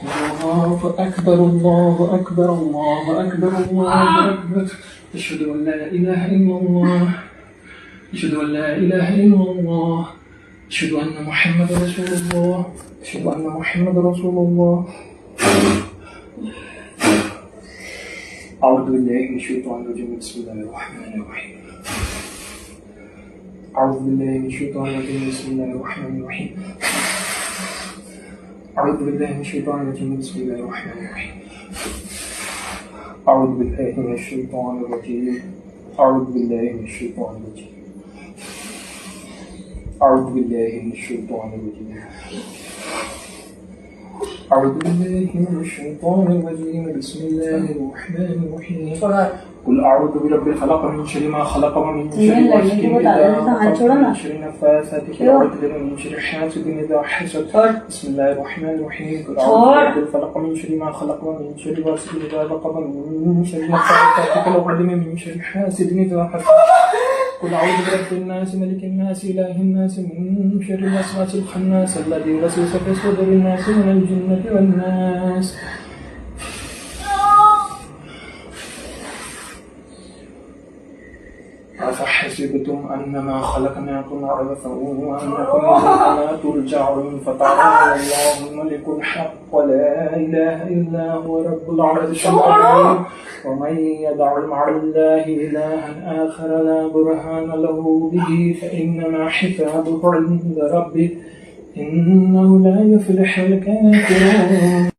الله أكبر الله أكبر الله أكبر الله أكبر. أشهد أن لا إله إلا الله أشهد أن لا إله إلا الله أشهد أن محمد رسول الله أشهد أن محمد رسول الله. أعوذ بالله من الشيطان الرجيم بسم الله الرحمن الرحيم. أعوذ بالله من الشيطان الرجيم بسم الله الرحمن الرحيم. أعوذ بالله من الشيطان الرجيم بسم الله الرحمن الرحيم. أعوذ بالله من الشيطان الرجيم. أعوذ بالله من الشيطان الرجيم. أعوذ بالله من الشيطان الرجيم. أعوذ بالله من الشيطان الرجيم بسم الله الرحمن الرحيم. قل أعوذ برب الفلق من شر ما خلق ومن شر غاسق إذا وقب ومن شر النفاثات في العقد ومن شر حاسد إذا حسد. بسم الله الرحمن الرحيم. قل أعوذ برب الفلق من شر ما خلق ومن شر غاسق إذا وقب ومن شر النفاثات في العقد ومن شر حاسد إذا حسد. قل أعوذ برب الناس ملك الناس إله الناس من شر الوسواس الخناس الذي يوسوس في صدور الناس من الجنة والناس. أفحسبتم أنما خلقناكم عبثا وأنكم إلينا ترجعون فتعالى الله الملك الحق لا إله إلا هو رب العرش العظيم. ومن يدع مع الله إلها آخر لا برهان له به فإنما حسابه عند ربه إنه لا يفلح الكافرون.